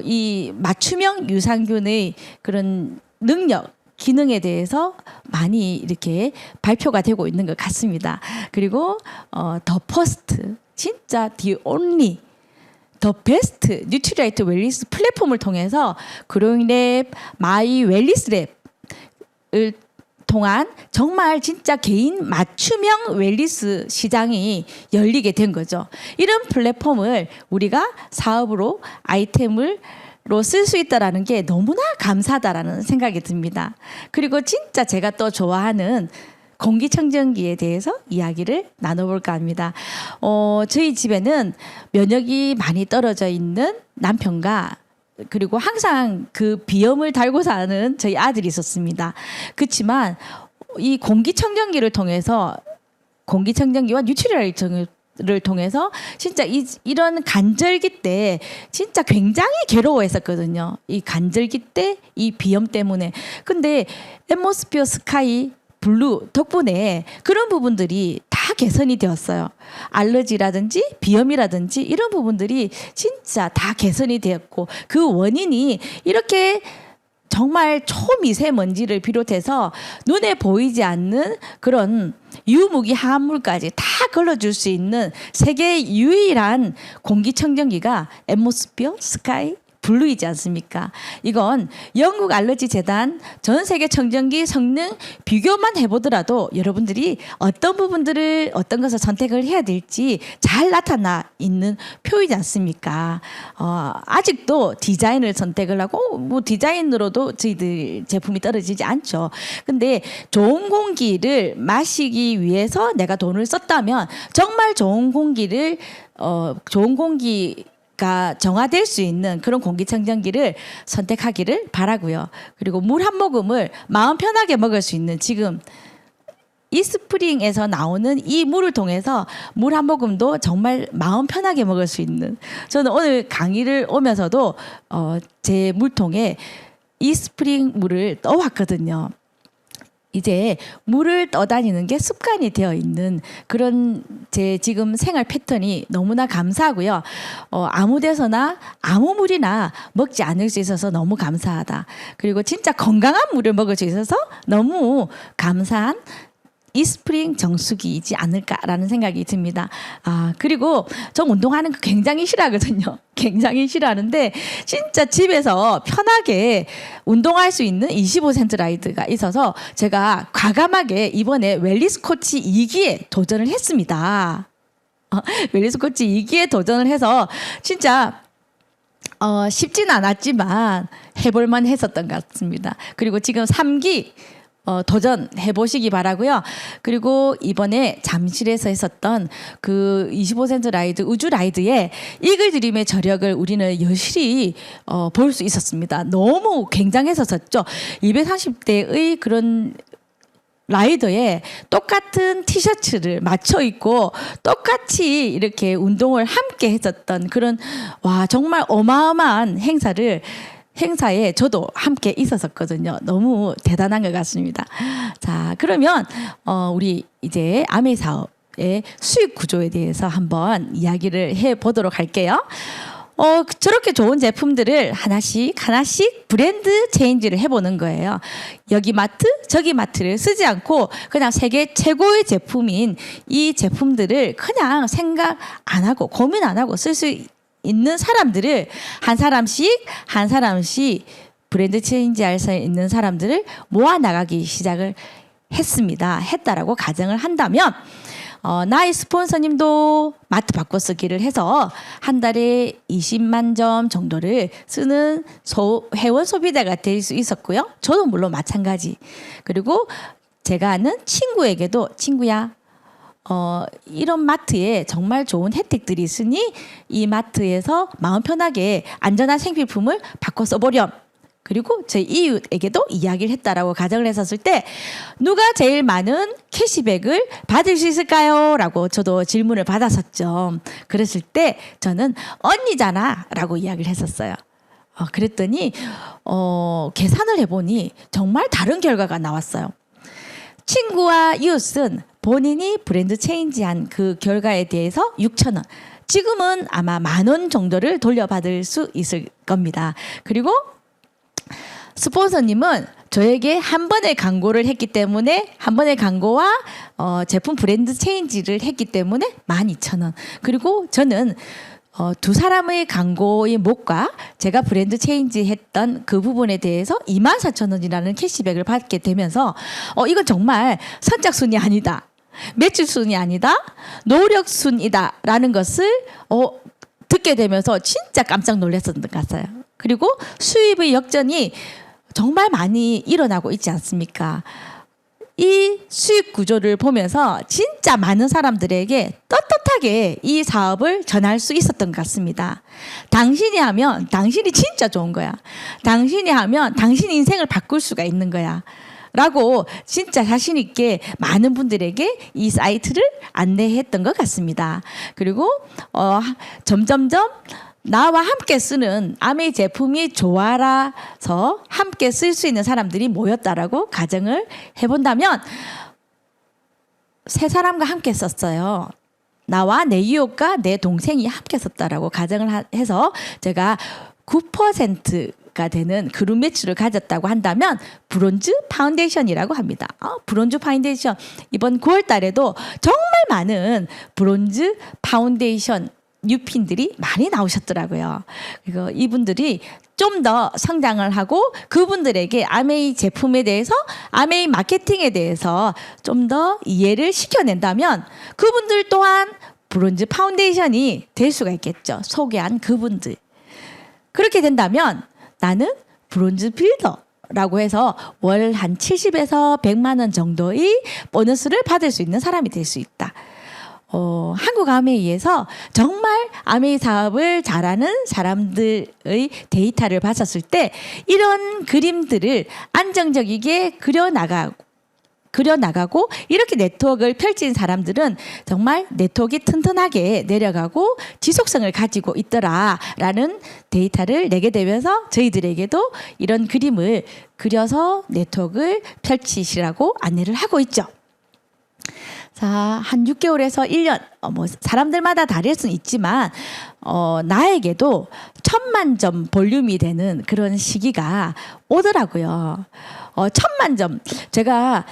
이 맞춤형 유산균의 그런 능력 기능에 대해서 많이 이렇게 발표가 되고 있는 것 같습니다. 그리고 더 퍼스트 진짜 the only 더 베스트 뉴트리라이트 웰리스 플랫폼을 통해서 그로잉랩 마이 웰리스랩을 통한 정말 진짜 개인 맞춤형 웰리스 시장이 열리게 된 거죠. 이런 플랫폼을 우리가 사업으로 아이템을 쓸 수 있다라는 게 너무나 감사하다라는 생각이 듭니다. 그리고 진짜 제가 또 좋아하는 공기청정기에 대해서 이야기를 나눠볼까 합니다. 저희 집에는 면역이 많이 떨어져 있는 남편과 그리고 항상 그 비염을 달고 사는 저희 아들이 있었습니다. 그렇지만 이 공기청정기를 통해서 공기청정기와 뉴트리라이트를 통해서 진짜 이런 간절기 때 진짜 굉장히 괴로워했었거든요. 이 간절기 때 이 비염 때문에. 근데 앰모스피어 스카이 블루 덕분에 그런 부분들이 다 개선이 되었어요. 알러지라든지 비염이라든지 이런 부분들이 진짜 다 개선이 되었고 그 원인이 이렇게 정말 초미세먼지를 비롯해서 눈에 보이지 않는 그런 유무기 화합물까지 다 걸러줄 수 있는 세계 유일한 공기청정기가 앰모스피어 스카이 블루이지 않습니까? 이건 영국 알러지 재단 전 세계 청정기 성능 비교만 해보더라도 여러분들이 어떤 부분들을 어떤 것을 선택을 해야 될지 잘 나타나 있는 표이지 않습니까? 아직도 디자인을 선택을 하고 뭐 디자인으로도 저희들 제품이 떨어지지 않죠. 근데 좋은 공기를 마시기 위해서 내가 돈을 썼다면 정말 좋은 공기를 좋은 공기 가 정화될 수 있는 그런 공기청정기를 선택하기를 바라고요. 그리고 물 한 모금을 마음 편하게 먹을 수 있는 지금 이스프링에서 나오는 이 물을 통해서 물 한 모금도 정말 마음 편하게 먹을 수 있는 저는 오늘 강의를 오면서도 제 물통에 이스프링 물을 떠왔거든요. 이제 물을 떠다니는 게 습관이 되어 있는 그런 제 지금 생활 패턴이 너무나 감사하고요. 아무 데서나 아무 물이나 먹지 않을 수 있어서 너무 감사하다. 그리고 진짜 건강한 물을 먹을 수 있어서 너무 감사한 이스프링 정수기이지 않을까라는 생각이 듭니다. 그리고 저 운동하는 거 굉장히 싫어하거든요. 굉장히 싫어하는데 진짜 집에서 편하게 운동할 수 있는 25센트 라이드가 있어서 제가 과감하게 이번에 웰리스 코치 2기에 도전을 했습니다. 웰리스 코치 2기에 도전을 해서 진짜 쉽진 않았지만 해볼만 했었던 것 같습니다. 그리고 지금 3기 도전해 보시기 바라고요. 그리고 이번에 잠실에서 했었던 그 25센트 라이드 우주 라이드에 이글 드림의 저력을 우리는 여실히 볼 수 있었습니다. 너무 굉장했었죠. 230대의 그런 라이더에 똑같은 티셔츠를 맞춰 입고 똑같이 이렇게 운동을 함께 했었던 그런 와 정말 어마어마한 행사에 저도 함께 있었었거든요. 너무 대단한 것 같습니다. 자, 그러면 우리 이제 아메 사업의 수익 구조에 대해서 한번 이야기를 해보도록 할게요. 저렇게 좋은 제품들을 하나씩 브랜드 체인지를 해보는 거예요. 여기 마트, 저기 마트를 쓰지 않고 그냥 세계 최고의 제품인 이 제품들을 그냥 생각 안 하고 고민 안 하고 쓸 수 있는 사람들을 한 사람씩 브랜드 체인지 할 수 있는 사람들을 모아 나가기 시작을 했다라고 가정을 한다면 나의 스폰서님도 마트 바꿔 쓰기를 해서 한 달에 20만 점 정도를 쓰는 회원 소비자가 될 수 있었고요. 저도 물론 마찬가지. 그리고 제가 아는 친구에게도 친구야 이런 마트에 정말 좋은 혜택들이 있으니 이 마트에서 마음 편하게 안전한 생필품을 바꿔 써보렴. 그리고 저희 이웃에게도 이야기를 했다라고 가정을 했었을 때 누가 제일 많은 캐시백을 받을 수 있을까요? 라고 저도 질문을 받았었죠. 그랬을 때 저는 언니잖아 라고 이야기를 했었어요. 그랬더니 계산을 해보니 정말 다른 결과가 나왔어요. 친구와 이웃은 본인이 브랜드 체인지한 그 결과에 대해서 6,000원. 지금은 아마 10,000원 정도를 돌려받을 수 있을 겁니다. 그리고 스폰서님은 저에게 한 번의 광고를 했기 때문에 한 번의 광고와 제품 브랜드 체인지를 했기 때문에 12,000원. 그리고 저는 두 사람의 광고의 목과 제가 브랜드 체인지 했던 그 부분에 대해서 24,000원이라는 캐시백을 받게 되면서 이건 정말 선착순이 아니다. 매출순이 아니다. 노력순이다. 라는 것을 듣게 되면서 진짜 깜짝 놀랐었던 것 같아요. 그리고 수입의 역전이 정말 많이 일어나고 있지 않습니까? 이 수익 구조를 보면서 진짜 많은 사람들에게 떳떳하게 이 사업을 전할 수 있었던 것 같습니다. 당신이 하면 당신이 진짜 좋은 거야. 당신이 하면 당신 인생을 바꿀 수가 있는 거야. 라고 진짜 자신 있게 많은 분들에게 이 사이트를 안내했던 것 같습니다. 그리고 점점점 나와 함께 쓰는 아메이 제품이 좋아라서 함께 쓸 수 있는 사람들이 모였다라고 가정을 해본다면 세 사람과 함께 썼어요. 나와 내 이웃과 내 동생이 함께 썼다라고 가정을 해서 제가 9%가 되는 그룹 매출을 가졌다고 한다면 브론즈 파운데이션이라고 합니다. 브론즈 파운데이션 이번 9월 달에도 정말 많은 브론즈 파운데이션 뉴핀들이 많이 나오셨더라고요. 그리고 이분들이 좀 더 성장을 하고 그분들에게 아메이 제품에 대해서 아메이 마케팅에 대해서 좀 더 이해를 시켜낸다면 그분들 또한 브론즈 파운데이션이 될 수가 있겠죠. 소개한 그분들. 그렇게 된다면 나는 브론즈 빌더라고 해서 월 한 70에서 100만 원 정도의 보너스를 받을 수 있는 사람이 될 수 있다. 한국 아메이에서 정말 아메이 사업을 잘하는 사람들의 데이터를 봤었을 때 이런 그림들을 안정적이게 그려나가고 이렇게 네트워크를 펼친 사람들은 정말 네트워크가 튼튼하게 내려가고 지속성을 가지고 있더라라는 데이터를 내게 되면서 저희들에게도 이런 그림을 그려서 네트워크를 펼치시라고 안내를 하고 있죠. 자, 한 6개월에서 1년, 사람들마다 다를 수는 있지만, 나에게도 1,000만 점 볼륨이 되는 그런 시기가 오더라고요. 1,000만 점. 제가,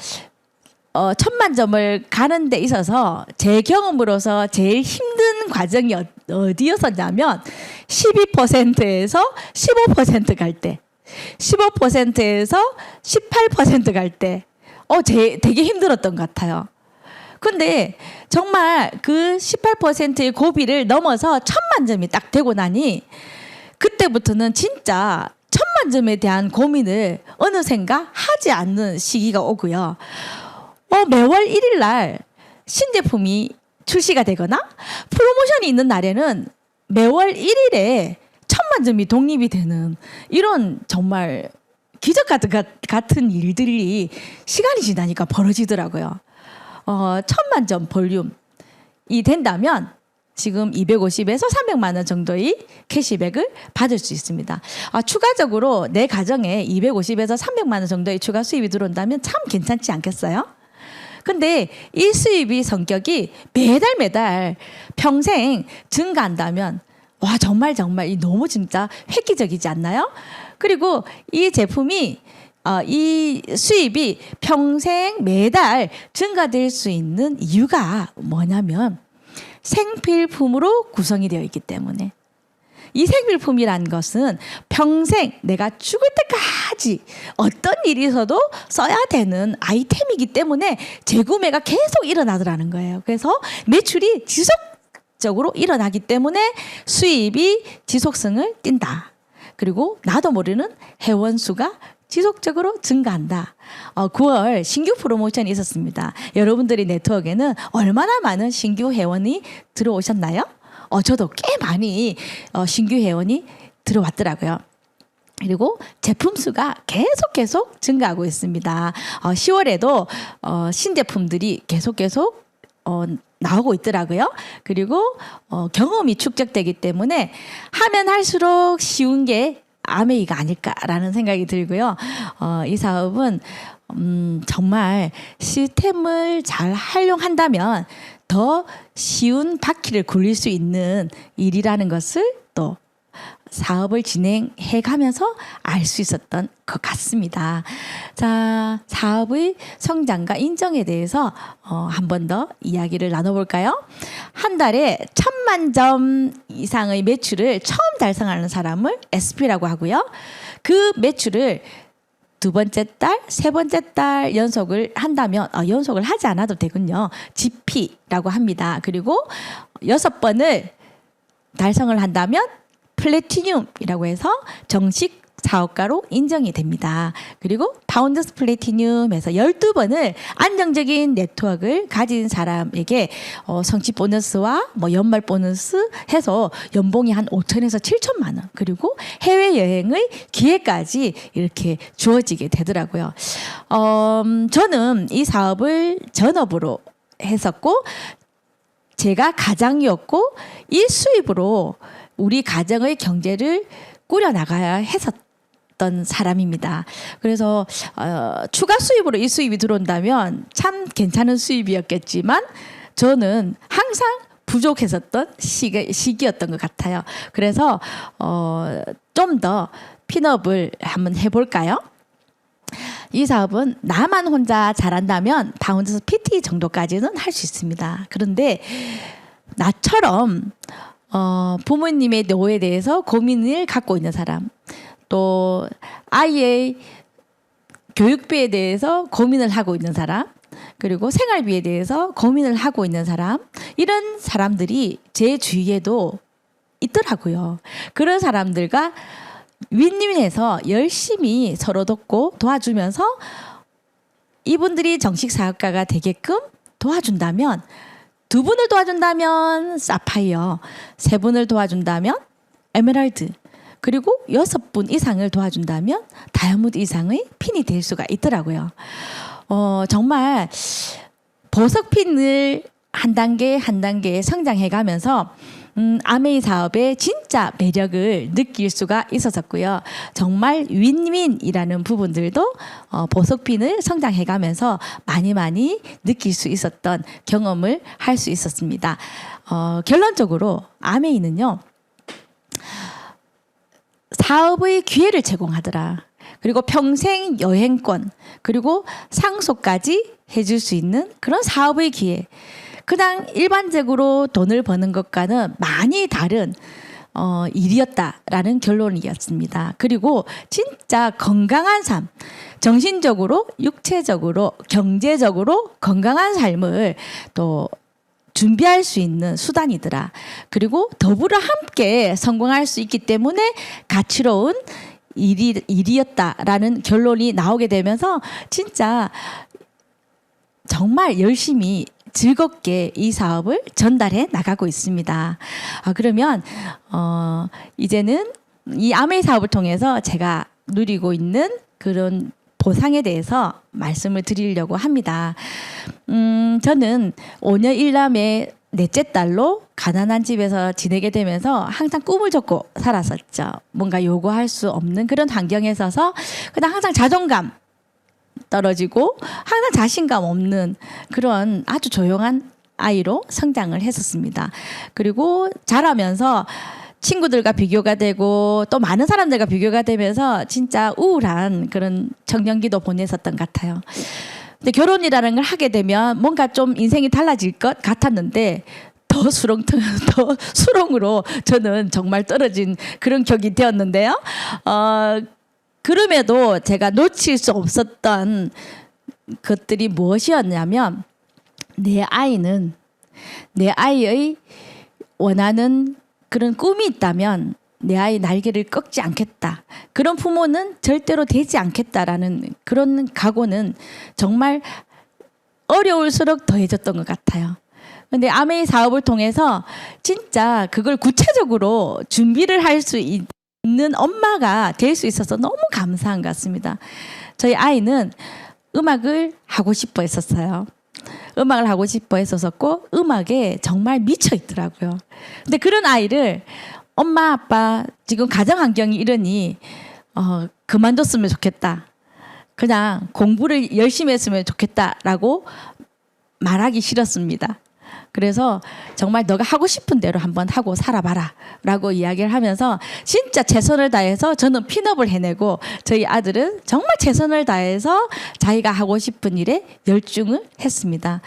1,000만 점을 가는 데 있어서 제 경험으로서 제일 힘든 과정이 어디였었냐면, 12%에서 15% 갈 때, 15%에서 18% 갈 때, 되게 힘들었던 것 같아요. 근데 정말 그 18%의 고비를 넘어서 1,000만 점이 딱 되고 나니 그때부터는 진짜 1,000만 점에 대한 고민을 어느샌가 하지 않는 시기가 오고요. 매월 1일 날 신제품이 출시가 되거나 프로모션이 있는 날에는 매월 1일에 1,000만 점이 독립이 되는 이런 정말 기적 같은 일들이 시간이 지나니까 벌어지더라고요. 1,000만 점 볼륨이 된다면 지금 250에서 300만 원 정도의 캐시백을 받을 수 있습니다. 추가적으로 내 가정에 250에서 300만 원 정도의 추가 수입이 들어온다면 참 괜찮지 않겠어요? 근데 이 수입이 성격이 매달 평생 증가한다면 와 정말 너무 진짜 획기적이지 않나요? 그리고 이 제품이 이 수입이 평생 매달 증가될 수 있는 이유가 뭐냐면 생필품으로 구성이 되어 있기 때문에 이 생필품이란 것은 평생 내가 죽을 때까지 어떤 일이 있어도 써야 되는 아이템이기 때문에 재구매가 계속 일어나더라는 거예요. 그래서 매출이 지속적으로 일어나기 때문에 수입이 지속성을 띈다. 그리고 나도 모르는 회원 수가 지속적으로 증가한다. 9월 신규 프로모션이 있었습니다. 여러분들의 네트워크에는 얼마나 많은 신규 회원이 들어오셨나요? 저도 꽤 많이 신규 회원이 들어왔더라고요. 그리고 제품 수가 계속 증가하고 있습니다. 10월에도 신제품들이 계속 나오고 있더라고요. 그리고 경험이 축적되기 때문에 하면 할수록 쉬운 게 아메이가 아닐까라는 생각이 들고요. 이 사업은 정말 시스템을 잘 활용한다면 더 쉬운 바퀴를 굴릴 수 있는 일이라는 것을 또 사업을 진행해 가면서 알 수 있었던 것 같습니다. 자, 사업의 성장과 인정에 대해서 한 번 더 이야기를 나눠볼까요? 한 달에 1,000만 점 이상의 매출을 처음 달성하는 사람을 SP라고 하고요. 그 매출을 두 번째 달, 세 번째 달 연속을 한다면 연속을 하지 않아도 되군요. GP라고 합니다. 그리고 6번을 달성을 한다면 플래티늄이라고 해서 정식 사업가로 인정이 됩니다. 그리고 파운더스 플래티늄에서 12번을 안정적인 네트워크를 가진 사람에게 성취 보너스와 뭐 연말 보너스 해서 연봉이 한 5천에서 7천만 원, 그리고 해외여행의 기회까지 이렇게 주어지게 되더라고요. 저는 이 사업을 전업으로 했었고 제가 가장이었고 이 수입으로 우리 가정의 경제를 꾸려나가야 했었던 사람입니다. 그래서 추가 수입으로 이 수입이 들어온다면 참 괜찮은 수입이었겠지만 저는 항상 부족했었던 시기였던 것 같아요. 그래서 좀 더 핀업을 한번 해볼까요? 이 사업은 나만 혼자 잘한다면 파운드스 PT 정도까지는 할 수 있습니다. 그런데 나처럼 부모님의 노후에 대해서 고민을 갖고 있는 사람, 또 아이의 교육비에 대해서 고민을 하고 있는 사람, 그리고 생활비에 대해서 고민을 하고 있는 사람, 이런 사람들이 제 주위에도 있더라고요. 그런 사람들과 윈윈해서 열심히 서로 돕고 도와주면서 이분들이 정식 사업가가 되게끔 도와준다면, 2분을 도와준다면 사파이어, 3분을 도와준다면 에메랄드, 그리고 6분 이상을 도와준다면 다이아몬드 이상의 핀이 될 수가 있더라고요. 정말 보석핀을 한 단계 한 단계 성장해 가면서 아메이 사업의 진짜 매력을 느낄 수가 있었었고요. 정말 윈윈이라는 부분들도 보석핀을 성장해 가면서 많이 느낄 수 있었던 경험을 할 수 있었습니다. 결론적으로 아메이는요, 사업의 기회를 제공하더라. 그리고 평생 여행권, 그리고 상속까지 해줄 수 있는 그런 사업의 기회. 그냥 일반적으로 돈을 버는 것과는 많이 다른 일이었다라는 결론이었습니다. 그리고 진짜 건강한 삶, 정신적으로, 육체적으로, 경제적으로 건강한 삶을 또 준비할 수 있는 수단이더라. 그리고 더불어 함께 성공할 수 있기 때문에 가치로운 일이었다라는 결론이 나오게 되면서 진짜 정말 열심히 즐겁게 이 사업을 전달해 나가고 있습니다. 그러면 이제는 이 아메이 사업을 통해서 제가 누리고 있는 그런 보상에 대해서 말씀을 드리려고 합니다. 저는 5년 1남의 넷째 딸로 가난한 집에서 지내게 되면서 항상 꿈을 쫓고 살았었죠. 뭔가 요구할 수 없는 그런 환경에 있어서 그냥 항상 자존감 떨어지고 항상 자신감 없는 그런 아주 조용한 아이로 성장을 했었습니다. 그리고 자라면서 친구들과 비교가 되고 또 많은 사람들과 비교가 되면서 진짜 우울한 그런 청년기도 보냈었던 것 같아요. 근데 결혼이라는 걸 하게 되면 뭔가 좀 인생이 달라질 것 같았는데 더 수렁으로 저는 정말 떨어진 그런 격이 되었는데요. 그럼에도 제가 놓칠 수 없었던 것들이 무엇이었냐면 내 아이의 원하는 그런 꿈이 있다면 내 아이 날개를 꺾지 않겠다. 그런 부모는 절대로 되지 않겠다라는 그런 각오는 정말 어려울수록 더해졌던 것 같아요. 근데 아메이 사업을 통해서 진짜 그걸 구체적으로 준비를 할 수 있는 엄마가 될 수 있어서 너무 감사한 것 같습니다. 저희 아이는 음악을 하고 싶어 했었어요. 음악을 하고 싶어 했었고 음악에 정말 미쳐 있더라고요. 근데 그런 아이를 엄마 아빠 지금 가정 환경이 이러니 그만뒀으면 좋겠다. 그냥 공부를 열심히 했으면 좋겠다라고 말하기 싫었습니다. 그래서 정말 너가 하고 싶은 대로 한번 하고 살아봐라 라고 이야기를 하면서 진짜 최선을 다해서 저는 핀업을 해내고 저희 아들은 정말 최선을 다해서 자기가 하고 싶은 일에 열중을 했습니다.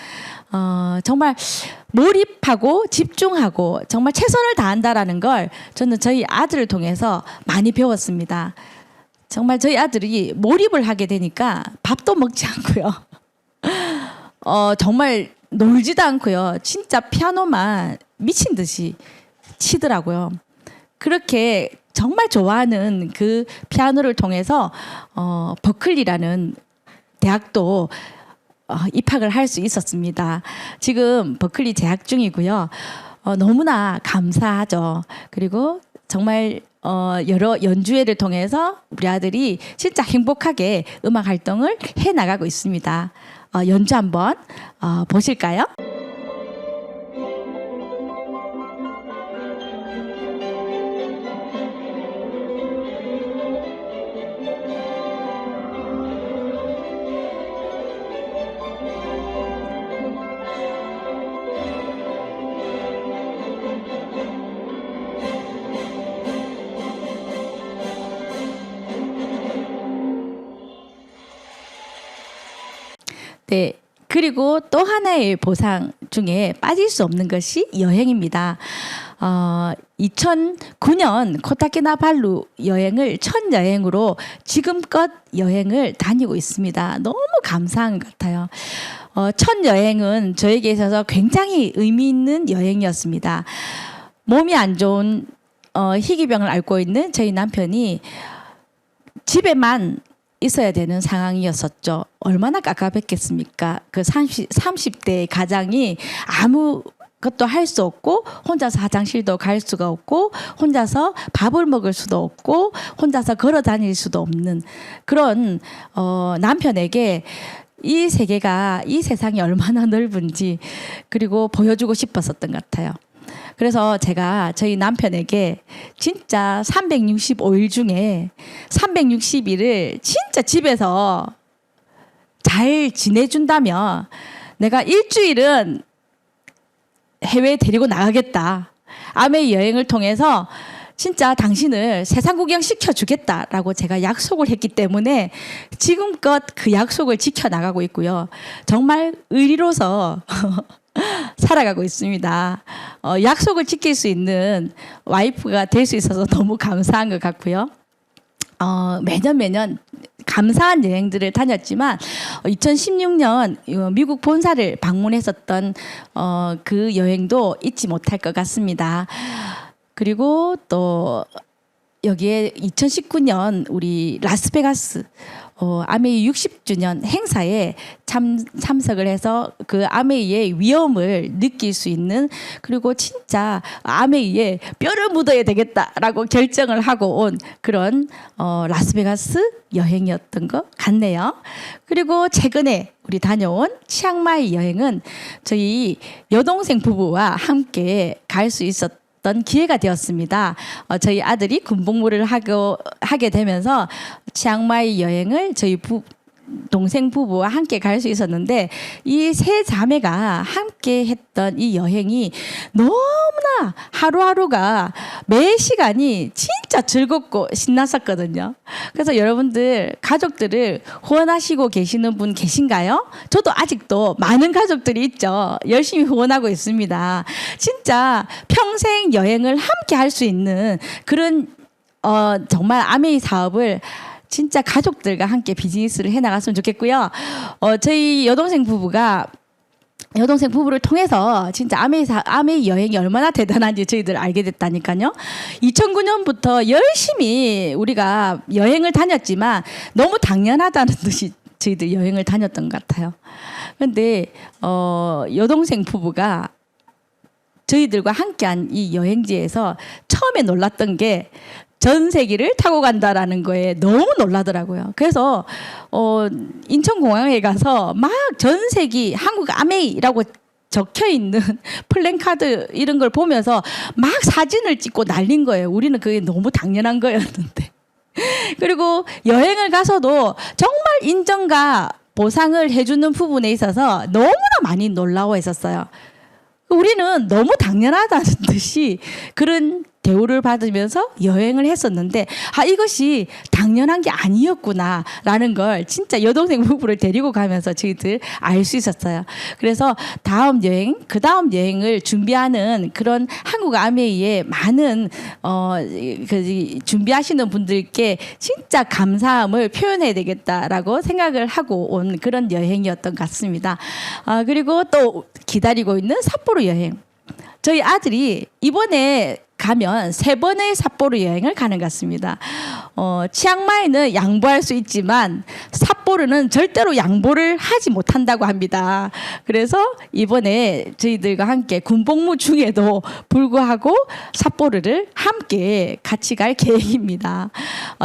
정말 몰입하고 집중하고 정말 최선을 다한다라는 걸 저는 저희 아들을 통해서 많이 배웠습니다. 정말 저희 아들이 몰입을 하게 되니까 밥도 먹지 않고요. 정말 놀지도 않고요. 진짜 피아노만 미친 듯이 치더라고요. 그렇게 정말 좋아하는 그 피아노를 통해서 버클리라는 대학도 입학을 할 수 있었습니다. 지금 버클리 재학 중이고요. 너무나 감사하죠. 그리고 정말 여러 연주회를 통해서 우리 아들이 진짜 행복하게 음악 활동을 해 나가고 있습니다. 연주 한번 보실까요? 네. 그리고 또 하나의 보상 중에 빠질 수 없는 것이 여행입니다. 2009년 코타키나발루 여행을 첫 여행으로 지금껏 여행을 다니고 있습니다. 너무 감사한 것 같아요. 첫 여행은 저에게 있어서 굉장히 의미 있는 여행이었습니다. 몸이 안 좋은 희귀병을 앓고 있는 저희 남편이 집에만 있어야 되는 상황이었었죠. 얼마나 깝깝했겠습니까? 그 30대 가장이 아무것도 할 수 없고 혼자서 화장실도 갈 수가 없고 혼자서 밥을 먹을 수도 없고 혼자서 걸어 다닐 수도 없는 그런 남편에게 이 세계가 이 세상이 얼마나 넓은지 그리고 보여주고 싶었었던 것 같아요. 그래서 제가 저희 남편에게 진짜 365일 중에 360일을 진짜 집에서 잘 지내준다면 내가 일주일은 해외에 데리고 나가겠다. 아메이 여행을 통해서 진짜 당신을 세상 구경 시켜주겠다라고 제가 약속을 했기 때문에 지금껏 그 약속을 지켜나가고 있고요. 정말 의리로서 살아가고 있습니다. 약속을 지킬 수 있는 와이프가 될 수 있어서 너무 감사한 것 같고요. 매년 감사한 여행들을 다녔지만 2016년 미국 본사를 방문했었던 그 여행도 잊지 못할 것 같습니다. 그리고 또 여기에 2019년 우리 라스베가스 아메이 60주년 행사에 참석을 해서 그 아메이의 위엄을 느낄 수 있는 그리고 진짜 아메이에 뼈를 묻어야 되겠다라고 결정을 하고 온 그런 라스베가스 여행이었던 것 같네요. 그리고 최근에 우리 다녀온 치앙마이 여행은 저희 여동생 부부와 함께 갈 수 있었던 기회가 되었습니다. 저희 아들이 군복무를 하게 되면서 치앙마이 여행을 저희 동생 부부와 함께 갈 수 있었는데 이 세 자매가 함께 했던 이 여행이 너무나 하루하루가 매 시간이 진짜 즐겁고 신났었거든요. 그래서 여러분들 가족들을 후원하시고 계시는 분 계신가요? 저도 아직도 많은 가족들이 있죠. 열심히 후원하고 있습니다. 진짜 평생 여행을 함께 할 수 있는 그런 정말 아메이 사업을 진짜 가족들과 함께 비즈니스를 해나갔으면 좋겠고요. 저희 여동생 부부를 통해서 진짜 아메이 여행이 얼마나 대단한지 저희들 알게 됐다니까요. 2009년부터 열심히 우리가 여행을 다녔지만 너무 당연하다는 듯이 저희들 여행을 다녔던 것 같아요. 그런데 여동생 부부가 저희들과 함께한 이 여행지에서 처음에 놀랐던 게 전세기를 타고 간다라는 거에 너무 놀라더라고요. 그래서 인천공항에 가서 막 전세기 한국 아메이라고 적혀 있는 플랜카드 이런 걸 보면서 막 사진을 찍고 날린 거예요. 우리는 그게 너무 당연한 거였는데. 그리고 여행을 가서도 정말 인정과 보상을 해주는 부분에 있어서 너무나 많이 놀라워했었어요. 우리는 너무 당연하다는 듯이 그런 대우를 받으면서 여행을 했었는데 이것이 당연한 게 아니었구나라는 걸 진짜 여동생 부부를 데리고 가면서 저희들 알 수 있었어요. 그래서 다음 여행, 그 다음 여행을 준비하는 그런 한국 아메이의 많은 준비하시는 분들께 진짜 감사함을 표현해야 되겠다라고 생각을 하고 온 그런 여행이었던 것 같습니다. 그리고 또 기다리고 있는 삿포로 여행. 저희 아들이 이번에 가면 3번의 삿포로 여행을 가는 것 같습니다. 치앙마이는 양보할 수 있지만 삿포로는 절대로 양보를 하지 못한다고 합니다. 그래서 이번에 저희들과 함께 군복무 중에도 불구하고 삿포로를 함께 같이 갈 계획입니다.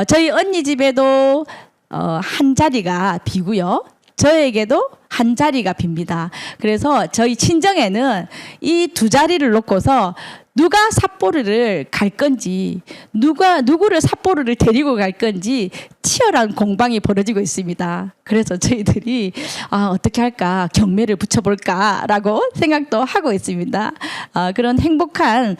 저희 언니 집에도 한 자리가 비고요. 저에게도 한 자리가 빕니다. 그래서 저희 친정에는 이 2자리를 놓고서 누가 삿포로를 갈 건지, 누구를 삿포로를 데리고 갈 건지 치열한 공방이 벌어지고 있습니다. 그래서 저희들이 어떻게 할까, 경매를 붙여볼까라고 생각도 하고 있습니다. 그런 행복한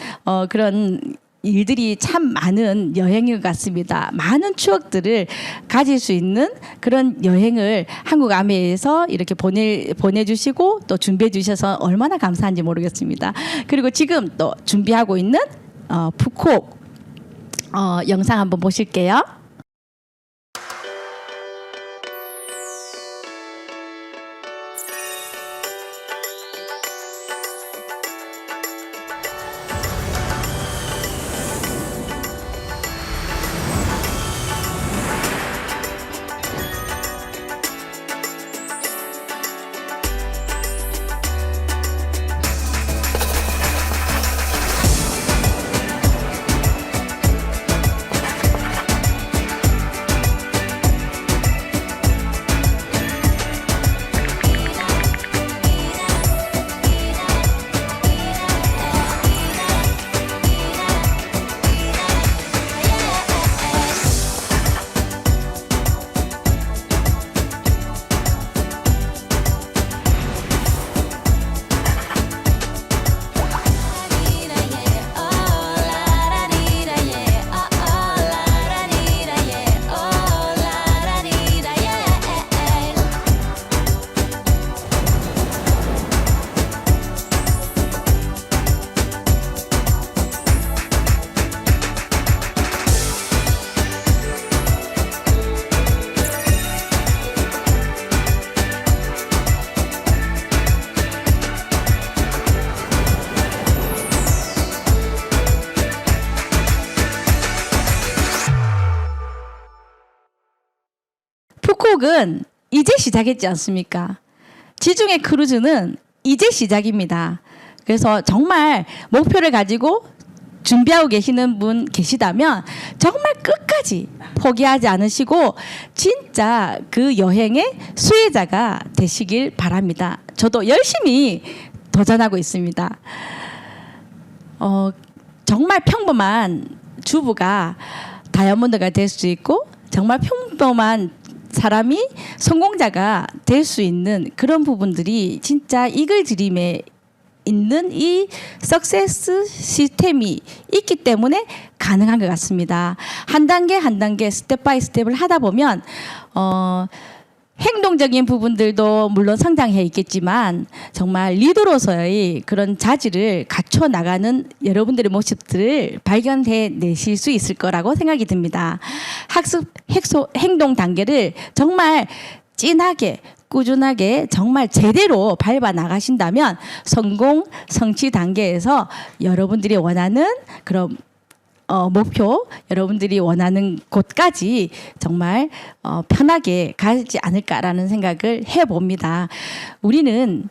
그런 일들이 참 많은 여행인 것 같습니다. 많은 추억들을 가질 수 있는 그런 여행을 한국 아메에서 이렇게 보내주시고 또 준비해 주셔서 얼마나 감사한지 모르겠습니다. 그리고 지금 또 준비하고 있는 푸콕 영상 한번 보실게요. 푸콕은 이제 시작했지 않습니까? 지중해 크루즈는 이제 시작입니다. 그래서 정말 목표를 가지고 준비하고 계시는 분 계시다면 정말 끝까지 포기하지 않으시고 진짜 그 여행의 수혜자가 되시길 바랍니다. 저도 열심히 도전하고 있습니다. 정말 평범한 주부가 다이아몬드가 될 수 있고 정말 평범한 사람이 성공자가 될 수 있는 그런 부분들이 진짜 이글 드림에 있는 이 석세스 시스템이 있기 때문에 가능한 것 같습니다. 한 단계 한 단계 스텝 바이 스텝을 하다 보면 행동적인 부분들도 물론 성장해 있겠지만 정말 리더로서의 그런 자질을 갖춰 나가는 여러분들의 모습들을 발견해 내실 수 있을 거라고 생각이 듭니다. 학습 행동 단계를 정말 진하게 꾸준하게 정말 제대로 밟아 나가신다면 성공 성취 단계에서 여러분들이 원하는 그런 목표, 여러분들이 원하는 곳까지 정말 편하게 가지 않을까라는 생각을 해봅니다. 우리는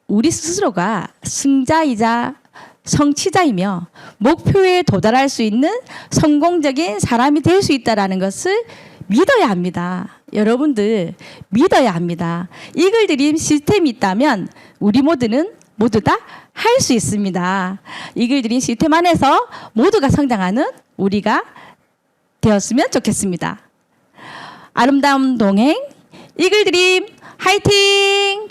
우리 스스로가 승자이자 성취자이며 목표에 도달할 수 있는 성공적인 사람이 될 수 있다는 것을 믿어야 합니다. 여러분들 믿어야 합니다. 이글 드림 시스템이 있다면 우리 모두는 모두 다 할 수 있습니다. 이글드림 시스템 안에서 모두가 성장하는 우리가 되었으면 좋겠습니다. 아름다운 동행 이글드림 화이팅!